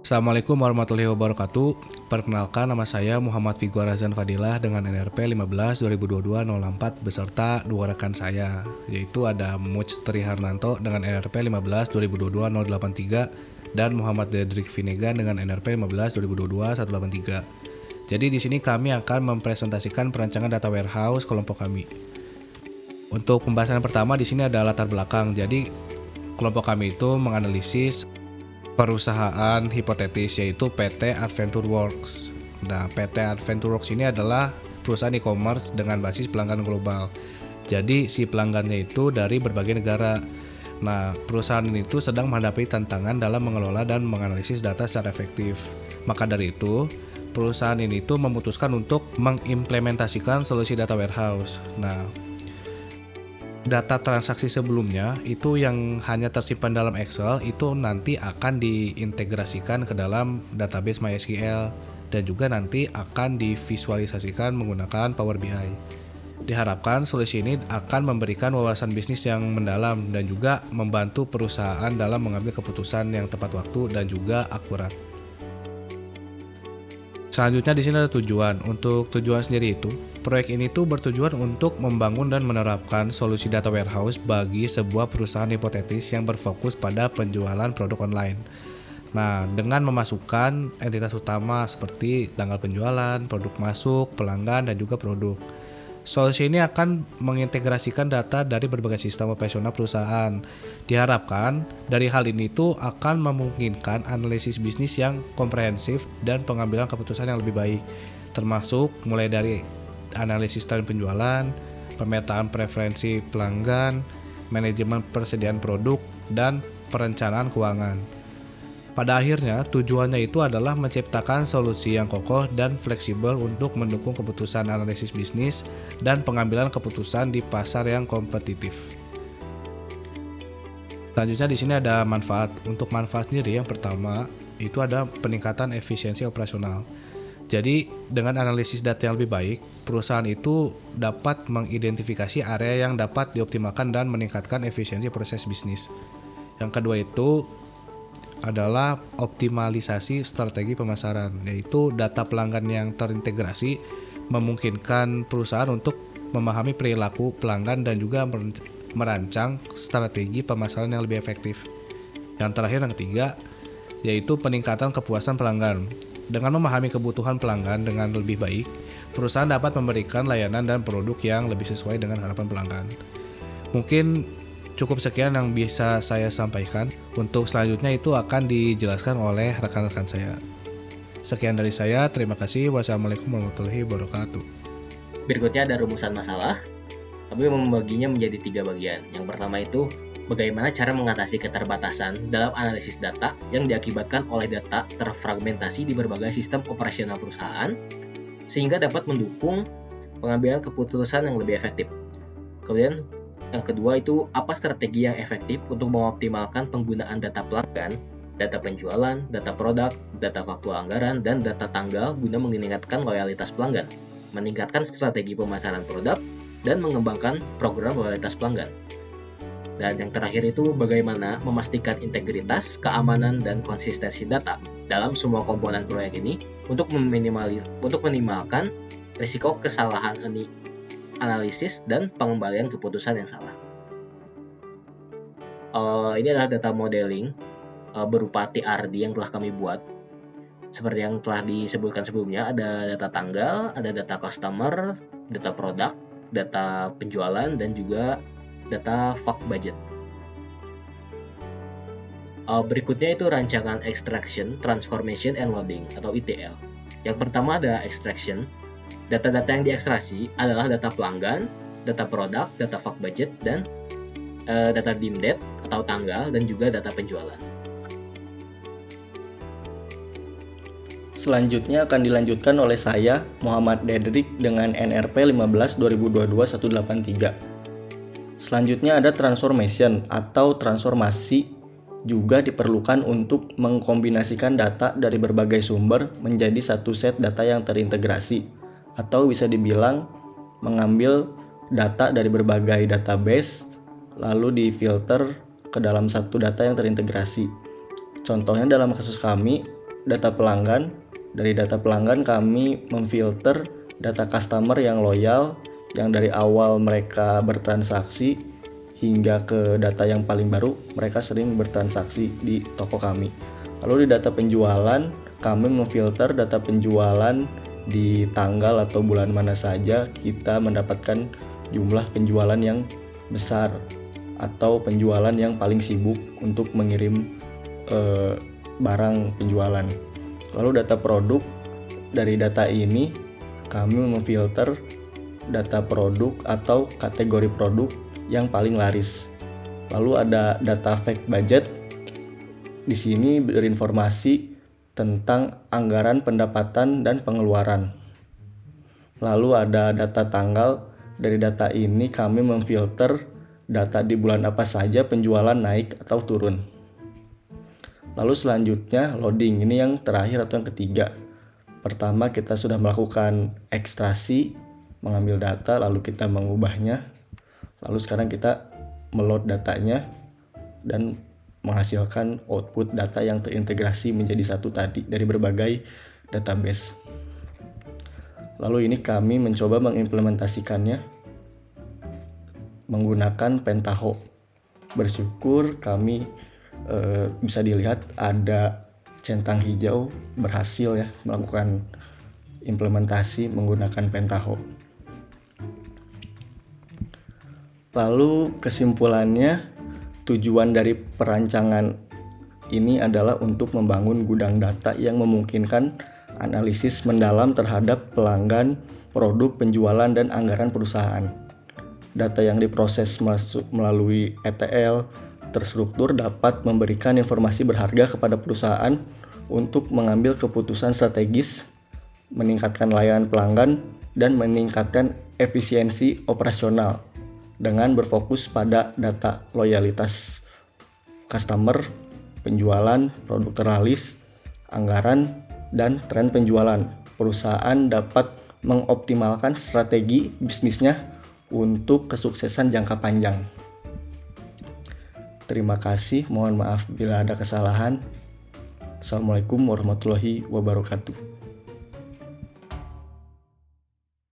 Assalamualaikum warahmatullahi wabarakatuh. Perkenalkan, nama saya Muhammad Figwar Razan Fadilah dengan NRP 15 2022-04 beserta dua rekan saya, yaitu ada Muj Triharnanto dengan NRP 15 2022-083 dan Muhammad Dedrick Vinegan dengan NRP 15 2022-183. Jadi di sini kami akan mempresentasikan perancangan data warehouse kelompok kami. Untuk pembahasan pertama di sini ada latar belakang. Jadi kelompok kami itu menganalisis perusahaan hipotetis yaitu PT Adventure Works. Nah, PT Adventure Works ini adalah perusahaan e-commerce dengan basis pelanggan global. Jadi si pelanggannya itu dari berbagai negara. Nah, perusahaan ini itu sedang menghadapi tantangan dalam mengelola dan menganalisis data secara efektif. Maka dari itu, perusahaan ini itu memutuskan untuk mengimplementasikan solusi data warehouse. Nah, data transaksi sebelumnya itu yang hanya tersimpan dalam Excel itu nanti akan diintegrasikan ke dalam database MySQL dan juga nanti akan divisualisasikan menggunakan Power BI. Diharapkan solusi ini akan memberikan wawasan bisnis yang mendalam dan juga membantu perusahaan dalam mengambil keputusan yang tepat waktu dan juga akurat. Selanjutnya di sini ada tujuan. Untuk tujuan sendiri itu, proyek ini tuh bertujuan untuk membangun dan menerapkan solusi data warehouse bagi sebuah perusahaan hipotetis yang berfokus pada penjualan produk online. Nah, dengan memasukkan entitas utama seperti tanggal penjualan, produk masuk, pelanggan, dan juga produk. Solusi ini akan mengintegrasikan data dari berbagai sistem operasional perusahaan. Diharapkan dari hal ini tuh akan memungkinkan analisis bisnis yang komprehensif dan pengambilan keputusan yang lebih baik, termasuk mulai dari analisis tren penjualan, pemetaan preferensi pelanggan, manajemen persediaan produk, dan perencanaan keuangan. Pada akhirnya, tujuannya itu adalah menciptakan solusi yang kokoh dan fleksibel untuk mendukung keputusan analisis bisnis dan pengambilan keputusan di pasar yang kompetitif. Selanjutnya di sini ada manfaat. Untuk manfaat sendiri yang pertama itu ada peningkatan efisiensi operasional. Jadi dengan analisis data yang lebih baik, perusahaan itu dapat mengidentifikasi area yang dapat dioptimalkan dan meningkatkan efisiensi proses bisnis. Yang kedua itu adalah optimalisasi strategi pemasaran, yaitu data pelanggan yang terintegrasi memungkinkan perusahaan untuk memahami perilaku pelanggan dan juga merancang strategi pemasaran yang lebih efektif. Yang terakhir yang ketiga, yaitu peningkatan kepuasan pelanggan. Dengan memahami kebutuhan pelanggan dengan lebih baik, perusahaan dapat memberikan layanan dan produk yang lebih sesuai dengan harapan pelanggan. Mungkin cukup sekian yang bisa saya sampaikan. Untuk selanjutnya itu akan dijelaskan oleh rekan-rekan saya. Sekian dari saya, terima kasih. Wassalamualaikum warahmatullahi wabarakatuh. Berikutnya ada rumusan masalah. Kami membaginya menjadi 3 bagian. Yang pertama itu, bagaimana cara mengatasi keterbatasan dalam analisis data yang diakibatkan oleh data terfragmentasi di berbagai sistem operasional perusahaan, sehingga dapat mendukung pengambilan keputusan yang lebih efektif. Kemudian, yang kedua itu, apa strategi yang efektif untuk mengoptimalkan penggunaan data pelanggan, data penjualan, data produk, data faktual anggaran, dan data tanggal guna meningkatkan loyalitas pelanggan, meningkatkan strategi pemasaran produk, dan mengembangkan program loyalitas pelanggan. Dan yang terakhir itu, bagaimana memastikan integritas, keamanan, dan konsistensi data dalam semua komponen proyek ini untuk meminimalkan risiko kesalahan analisis dan pengembalian keputusan yang salah. Ini adalah data modeling berupa TRD yang telah kami buat. Seperti yang telah disebutkan sebelumnya, ada data tanggal, ada data customer, data produk, data penjualan, dan juga data fact budget. Berikutnya itu rancangan extraction, transformation, and loading atau ETL. Yang pertama ada extraction. Data-data yang diekstraksi adalah data pelanggan, data produk, data fact budget, dan data dim date atau tanggal, dan juga data penjualan. Selanjutnya akan dilanjutkan oleh saya, Muhammad Dedrick dengan NRP 15 2022-183. Selanjutnya ada transformation atau transformasi, juga diperlukan untuk mengkombinasikan data dari berbagai sumber menjadi satu set data yang terintegrasi, atau bisa dibilang mengambil data dari berbagai database lalu difilter ke dalam satu data yang terintegrasi. Contohnya dalam kasus kami, data pelanggan. Dari data pelanggan kami memfilter data customer yang loyal, yang dari awal mereka bertransaksi hingga ke data yang paling baru, mereka sering bertransaksi di toko kami. Lalu di data penjualan, kami memfilter data penjualan di tanggal atau bulan mana saja kita mendapatkan jumlah penjualan yang besar atau penjualan yang paling sibuk untuk mengirim barang penjualan. Lalu data produk, dari data ini kami memfilter data produk atau kategori produk yang paling laris. Lalu ada data fact budget. Di sini berinformasi tentang anggaran pendapatan dan pengeluaran. Lalu ada data tanggal. Dari data ini kami memfilter data di bulan apa saja penjualan naik atau turun. Lalu selanjutnya loading, ini yang terakhir atau yang ketiga. Pertama kita sudah melakukan ekstraksi, mengambil data lalu kita mengubahnya. Lalu sekarang kita meload datanya dan menghasilkan output data yang terintegrasi menjadi satu tadi dari berbagai database. Lalu ini kami mencoba mengimplementasikannya menggunakan Pentaho. Bersyukur kami bisa dilihat ada centang hijau berhasil ya melakukan implementasi menggunakan Pentaho. Lalu kesimpulannya, tujuan dari perancangan ini adalah untuk membangun gudang data yang memungkinkan analisis mendalam terhadap pelanggan, produk, penjualan, dan anggaran perusahaan. Data yang diproses melalui ETL terstruktur dapat memberikan informasi berharga kepada perusahaan untuk mengambil keputusan strategis, meningkatkan layanan pelanggan, dan meningkatkan efisiensi operasional dengan berfokus pada data loyalitas customer, penjualan, produk terlaris, anggaran, dan tren penjualan. Perusahaan dapat mengoptimalkan strategi bisnisnya untuk kesuksesan jangka panjang. Terima kasih, mohon maaf bila ada kesalahan. Assalamualaikum warahmatullahi wabarakatuh.